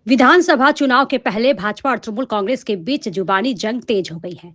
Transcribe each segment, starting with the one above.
विधानसभा चुनाव के पहले भाजपा और तृणमूल कांग्रेस के बीच जुबानी जंग तेज हो गई है।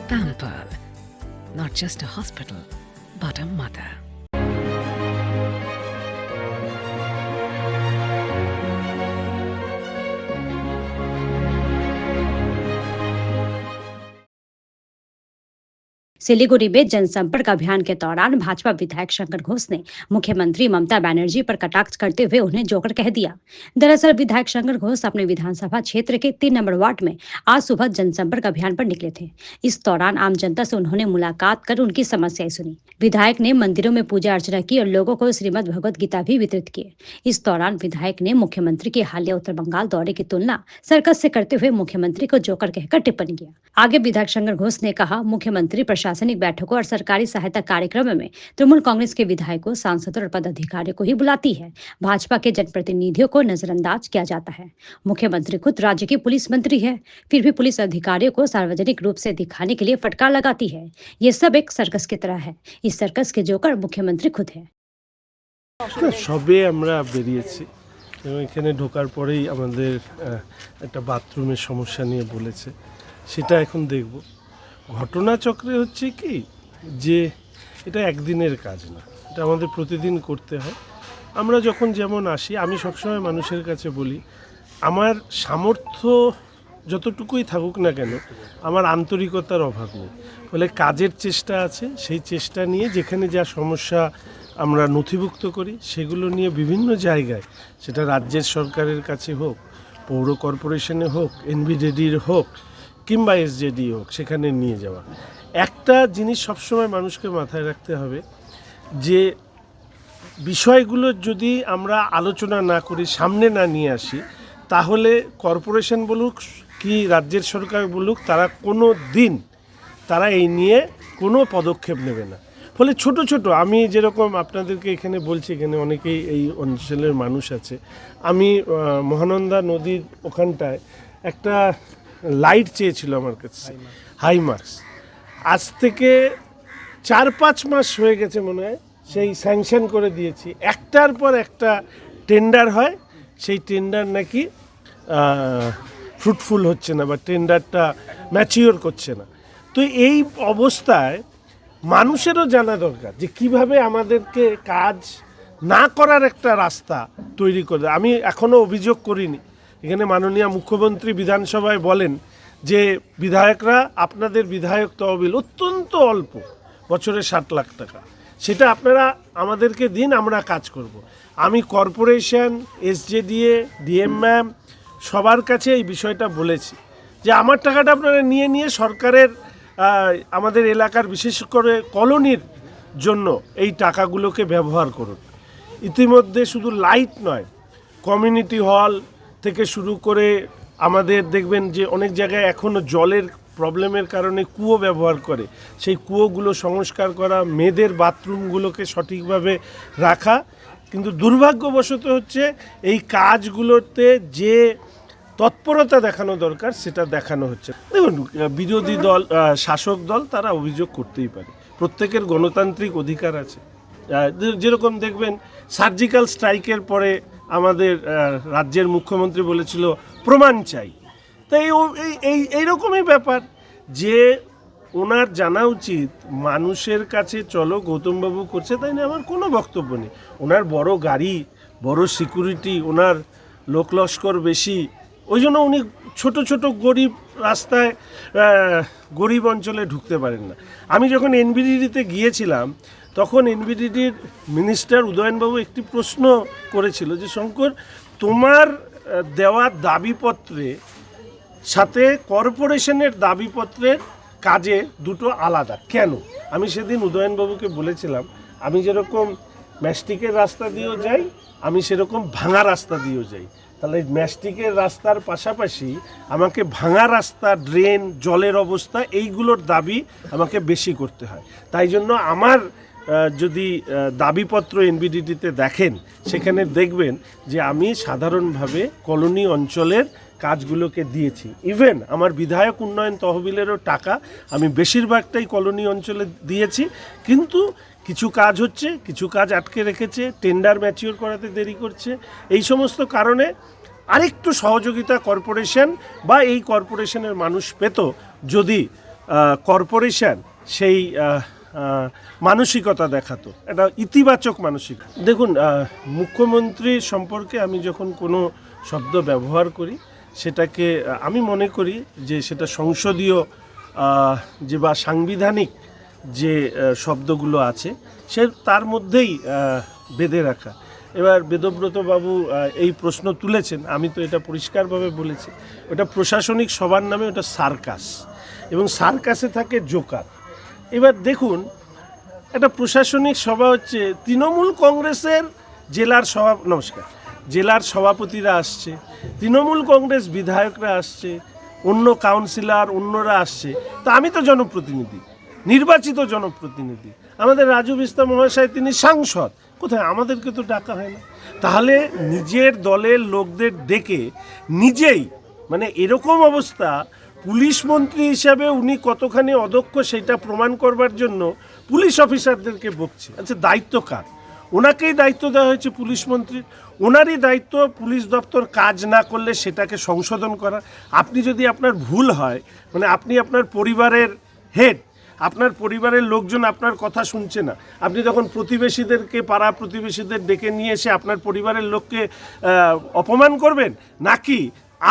Pampered, not just a hospital, but a mother. Siliguri में जनसंपर्क अभियान के दौरान भाजपा विधायक शंकर घोष ने मुख्यमंत्री ममता बनर्जी पर कटाक्ष करते हुए उन्हें जोकर कह दिया। दरअसल विधायक शंकर घोष अपने विधानसभा क्षेत्र के 3 नंबर वार्ड में आज सुबह जनसंपर्क अभियान पर निकले थे। इस दौरान आम जनता से उन्होंने मुलाकात कर उनकी समस्याएं सुनी। विधायक ने मंदिरों में पूजा अर्चना की और लोगों को श्रीमद भगवद गीता भी वितरित किए। इस दौरान विधायक ने मुख्यमंत्री के हालिया उत्तर बंगाल दौरे की तुलना सर्कस से करते हुए मुख्यमंत्री को जोकर कहकर टिप्पणी किया। आगे विधायक शंकर घोष ने कहा, मुख्यमंत्री प्रशासनिक बैठकों और सरकारी सहायता कार्यक्रम में तृणमूल कांग्रेस के विधायकों, सांसदों और पदाधिकारियों को ही बुलाती है। भाजपा के जनप्रतिनिधियों को नजरअंदाज किया जाता है। मुख्यमंत्री खुद राज्य की पुलिस मंत्री है, फिर भी पुलिस अधिकारियों को सार्वजनिक रूप से दिखाने के लिए फटकार लगाती है। ये सब एक सर्कस की तरह है। इस सर्कस के जोकर मुख्यमंत्री खुद है। সবে আমরা বেরিয়েছি এবং এখানে ঢোকার পরেই আমাদের একটা বাথরুমের সমস্যা নিয়ে বলেছে, সেটা এখন দেখব। ঘটনাচক্রে হচ্ছে কি যে এটা একদিনের কাজ না, এটা আমাদের প্রতিদিন করতে হয়। আমরা যখন যেমন আসি, আমি সবসময় মানুষের কাছে বলি আমার সামর্থ্য যতটুকুই থাকুক না কেন আমার আন্তরিকতার অভাব নেই, ফলে কাজের চেষ্টা আছে। সেই চেষ্টা নিয়ে যেখানে যা সমস্যা আমরা নথিভুক্ত করি সেগুলো নিয়ে বিভিন্ন জায়গায়, সেটা রাজ্যের সরকারের কাছে হোক, পৌর কর্পোরেশনে হোক, এনবিডিডির হোক কিংবা এসজেডি হোক, সেখানে নিয়ে যাওয়া। একটা জিনিস সবসময় মানুষকে মাথায় রাখতে হবে যে বিষয়গুলো যদি আমরা আলোচনা না করি, সামনে না নিয়ে আসি, তাহলে কর্পোরেশন বলুক কি রাজ্যের সরকার বলুক, তারা কোনো দিন তারা এই নিয়ে কোনো পদক্ষেপ নেবে না। ফলে ছোট ছোট, আমি যেরকম আপনাদেরকে এখানে বলছি, এখানে অনেকেই এই অঞ্চলের মানুষ আছে। আমি মহানন্দা নদীর ওখানটায় একটা লাইট চেয়েছিল আমার কাছে, হাইমার্কস। আজ থেকে 4-5 মাস হয়ে গেছে মনে হয়, সেই স্যাংশন করে দিয়েছি। একটার পর একটা টেন্ডার হয়, সেই টেন্ডার নাকি ফ্রুটফুল হচ্ছে না বা টেন্ডারটা ম্যাচিওর করছে না। তো এই অবস্থায় মানুষেরও জানা দরকার যে কিভাবে আমাদেরকে কাজ না করার একটা রাস্তা তৈরি করে। আমি এখনও অভিযোগ করিনি, এখানে মাননীয় মুখ্যমন্ত্রী বিধানসভায় বলেন যে বিধায়করা, আপনাদের বিধায়ক তহবিল অত্যন্ত অল্প, বছরে 60 লাখ টাকা, সেটা আপনারা আমাদেরকে দিন, আমরা কাজ করব। আমি কর্পোরেশন, এসজেডিএ, ডিএম ম্যাম সবার কাছে এই বিষয়টা বলেছি যে আমার টাকাটা আপনারা নিয়ে নিয়ে সরকারের আমাদের এলাকার বিশেষ করে কলোনির জন্য এই টাকাগুলোকে ব্যবহার করুন। ইতিমধ্যে শুধু লাইট নয়, কমিউনিটি হল থেকে শুরু করে আমাদের দেখবেন যে অনেক জায়গায় এখনও জলের প্রবলেমের কারণে কুয়ো ব্যবহার করে, সেই কুয়োগুলো সংস্কার করা, মেয়েদের বাথরুমগুলোকে সঠিকভাবে রাখা। কিন্তু দুর্ভাগ্যবশত হচ্ছে এই কাজগুলোতে যে তৎপরতা দেখানো দরকার সেটা দেখানো হচ্ছে। দেখুন, বিরোধী দল, শাসক দল, তারা অভিযোগ করতেই পারে, প্রত্যেকের গণতান্ত্রিক অধিকার আছে। যেরকম দেখবেন সার্জিক্যাল স্ট্রাইকের পরে আমাদের রাজ্যের মুখ্যমন্ত্রী বলেছিল প্রমাণ চাই। তাই এইরকমই ব্যাপার যে ওনার জানা উচিত মানুষের কাছে চলো গৌতমবাবু করছে, তাই না আমার কোনো বক্তব্য নেই। ওনার বড় গাড়ি, বড় সিকিউরিটি, ওনার লোক লস্কর বেশি, ওই জন্য উনি ছোট ছোট গরিব রাস্তায়, গরিব অঞ্চলে ঢুকতে পারেন না। আমি যখন এনবিডিডিতে গিয়েছিলাম তখন এনবিডিডির মিনিস্টার উদয়নবাবু একটি প্রশ্ন করেছিল যে শঙ্কর, তোমার দেওয়া দাবিপত্রে সাথে কর্পোরেশনের দাবিপত্রের কাজে দুটো আলাদা কেন? আমি সেদিন উদয়নবাবুকে বলেছিলাম, আমি যেরকম ম্যাস্টিকের রাস্তা দিয়েও যাই, আমি সেরকম ভাঙা রাস্তা দিয়েও যাই। তাহলে ম্যাস্টিকের রাস্তার পাশাপাশি আমাকে ভাঙা রাস্তা, ড্রেন, জলের অবস্থা, এইগুলোর দাবি আমাকে বেশি করতে হয়। তাই জন্য আমার যদি দাবিপত্র এনবিডিডিতে দেখেন, সেখানে দেখবেন যে আমি সাধারণভাবে কলোনি অঞ্চলের কাজগুলোকে দিয়েছি। ইভেন আমার বিধায়ক উন্নয়ন তহবিলেরও টাকা আমি বেশিরভাগটাই কলোনি অঞ্চলে দিয়েছি, কিন্তু কিছু কাজ হচ্ছে, কিছু কাজ আটকে রেখেছে, টেন্ডার ম্যাচিওর করাতে দেরি করছে। এই সমস্ত কারণে আরেকটু সহযোগিতা কর্পোরেশন বা এই কর্পোরেশনের মানুষ পেত যদি কর্পোরেশন সেই মানসিকতা দেখাতো, একটা ইতিবাচক মানসিকতা। দেখুন, মুখ্যমন্ত্রী সম্পর্কে আমি যখন কোনো শব্দ ব্যবহার করি সেটাকে আমি মনে করি যে সেটা সংসদীয় যে বা সাংবিধানিক যে শব্দগুলো আছে সে তার মধ্যেই বেঁধে রাখা। এবার বেদব্রত বাবু এই প্রশ্ন তুলেছেন, আমি তো এটা পরিষ্কারভাবে বলেছি, ওটা প্রশাসনিক সবার নামে ওটা সার্কাস, এবং সার্কাসে থাকে জোকার। এবার দেখুন, একটা প্রশাসনিক সভা হচ্ছে, তৃণমূল কংগ্রেসের জেলার সভাপতিরা আসছে, তৃণমূল কংগ্রেস বিধায়করা আসছে, অন্য কাউন্সিলর অন্যরা আসছে, তা আমি তো জনপ্রতিনিধি, নির্বাচিত জনপ্রতিনিধি, আমাদের রাজু বিস্তা মহাশয় তিনি সাংসদ, কোথায় আমাদেরকে তো ডাকা হয় না। তাহলে নিজের দলের লোকদের ডেকে নিজেই, মানে এরকম অবস্থা, পুলিশ মন্ত্রী হিসাবে উনি কতখানি অদক্ষ সেটা প্রমাণ করবার জন্য পুলিশ অফিসারদেরকে বকছে। আচ্ছা, দায়িত্ব কার? ওনাকেই দায়িত্ব দেওয়া হয়েছে পুলিশ মন্ত্রীর, ওনারই দায়িত্ব পুলিশ দপ্তর কাজ না করলে সেটাকে সংশোধন করা। আপনি যদি আপনার ভুল হয়, মানে আপনি আপনার পরিবারের হেড, আপনার পরিবারের লোকজন আপনার কথা শুনছে না, আপনি তখন প্রতিবেশীদেরকে, পাড়া প্রতিবেশীদের ডেকে নিয়ে এসে আপনার পরিবারের লোককে অপমান করবেন, নাকি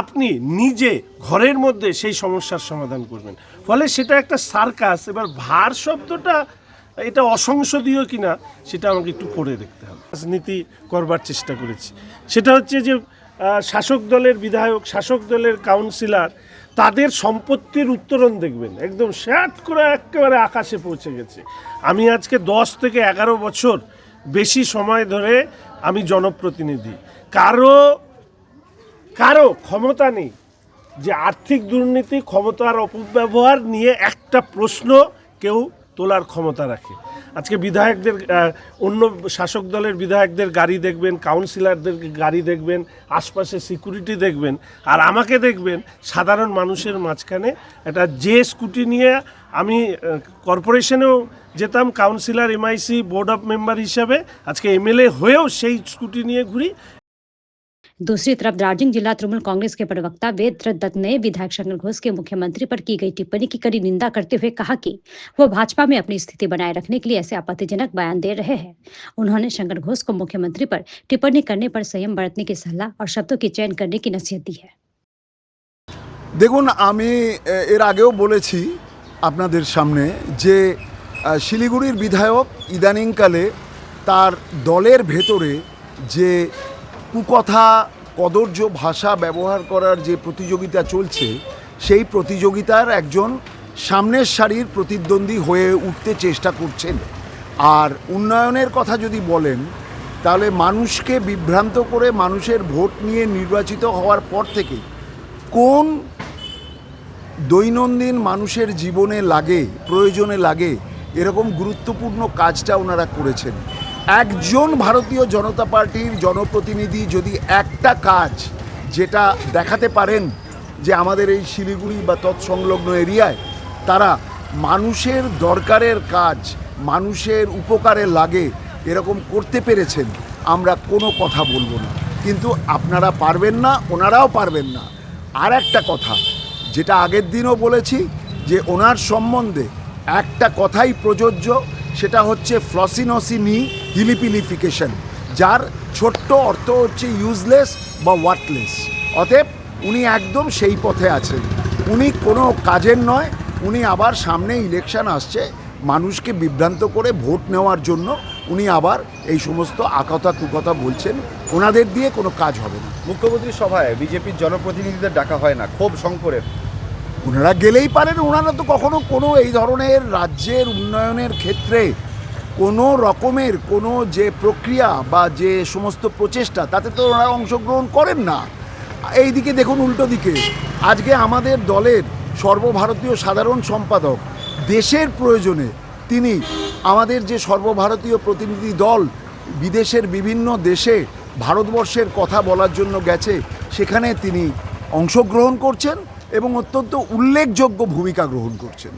আপনি নিজে ঘরের মধ্যে সেই সমস্যার সমাধান করবেন? ফলে সেটা একটা সার্কাস। এবার ভার শব্দটা এটা অসংসদীয় কিনা সেটা আমাকে একটু পড়ে দেখতে হবে। রাজনীতি করবার চেষ্টা করেছি, সেটা হচ্ছে যে শাসক দলের বিধায়ক, শাসক দলের কাউন্সিলর, তাদের সম্পত্তির উত্তরণ দেখবেন একদম শ্যাট করে একেবারে আকাশে পৌঁছে গেছে। আমি আজকে 10 থেকে 11 বছর বেশি সময় ধরে আমি জনপ্রতিনিধি, কারো ক্ষমতা নেই যে আর্থিক দুর্নীতি, ক্ষমতার অপব্যবহার নিয়ে একটা প্রশ্ন কেউ তোলার ক্ষমতা রাখে। আজকে বিধায়কদের, অন্য শাসক দলের বিধায়কদের গাড়ি দেখবেন, কাউন্সিলরদের গাড়ি দেখবেন, আশপাশে সিকিউরিটি দেখবেন, আর আমাকে দেখবেন সাধারণ মানুষের মাঝখানে একটা যে স্কুটি নিয়ে আমি কর্পোরেশনেও যেতাম councillor, MIC board of member হিসাবে, আজকে MLA হয়েও সেই স্কুটি নিয়ে ঘুরি। दूसरी तरफ दार्जिलिंग जिला तृणमूल कांग्रेस के प्रवक्ता वेद दत्त ने विधायक शंकर घोष के मुख्यमंत्री पर की गई टिप्पणी की कड़ी निंदा करते हुए कहा कि वो भाजपा में अपनी स्थिति बनाए रखने के लिए ऐसे आपत्तिजनक बयान दे रहे हैं। उन्होंने शंकर घोष को मुख्यमंत्री पर टिप्पणी करने पर संयम बरतने की सलाह और शब्दों की चयन करने की नसीहत दी है। দেখুন, আমি এর আগেও বলেছি আপনাদের সামনে যে শিলিগুড়ির বিধায়ক ইদানিংকালে তার দলের ভেতরে যে কুকথা, কদর্য ভাষা ব্যবহার করার যে প্রতিযোগিতা চলছে, সেই প্রতিযোগিতার একজন সামনের সারির প্রতিদ্বন্দ্বী হয়ে উঠতে চেষ্টা করছেন। আর উন্নয়নের কথা যদি বলেন, তাহলে মানুষকে বিভ্রান্ত করে মানুষের ভোট নিয়ে নির্বাচিত হওয়ার পর থেকে কোন দৈনন্দিন মানুষের জীবনে লাগে, প্রয়োজনে লাগে, এরকম গুরুত্বপূর্ণ কাজটা ওনারা করেছেন। একজন ভারতীয় জনতা পার্টির জনপ্রতিনিধি যদি একটা কাজ যেটা দেখাতে পারেন যে আমাদের এই শিলিগুড়ি বা তৎসংলগ্ন এরিয়ায় তারা মানুষের দরকারের কাজ, মানুষের উপকারে লাগে, এরকম করতে পেরেছেন, আমরা কোনো কথা বলবো না। কিন্তু আপনারা পারবেন না, ওনারাও পারবেন না। আর একটা কথা যেটা আগের দিনও বলেছি, যে ওনার সম্বন্ধে একটা কথাই প্রযোজ্য, সেটা হচ্ছে ফ্লসিনোসিনি হিলিপিলিফিকেশন, যার ছোট্ট অর্থ হচ্ছে ইউজলেস বা ওয়ার্থলেস। অতএব উনি একদম সেই পথে আছেন, উনি কোনো কাজের নয়। উনি আবার সামনে ইলেকশন আসছে, মানুষকে বিভ্রান্ত করে ভোট নেওয়ার জন্য উনি আবার এই সমস্ত আকথা কুকথা বলছেন। ওনাদের দিয়ে কোনো কাজ হবে না। মুখ্যমন্ত্রীর সভায় বিজেপির জনপ্রতিনিধিদের ডাকা হয় না, ক্ষোভ শঙ্করের। ওনারা গেলেই পারেন, ওনারা তো কখনো কোনো এই ধরনের রাজ্যের উন্নয়নের ক্ষেত্রে কোনো রকমের কোনো যে প্রক্রিয়া বা যে সমস্ত প্রচেষ্টা, তাতে তো ওনারা অংশগ্রহণ করেন না। এই দিকে দেখুন, উল্টো দিকে আজকে আমাদের দলের সর্বভারতীয় সাধারণ সম্পাদক দেশের প্রয়োজনে তিনি আমাদের যে সর্বভারতীয় প্রতিনিধি দল বিদেশের বিভিন্ন দেশে ভারতবর্ষের কথা বলার জন্য গেছে, সেখানে তিনি অংশগ্রহণ করছেন এবং অত্যন্ত উল্লেখযোগ্য ভূমিকা গ্রহণ করছেন।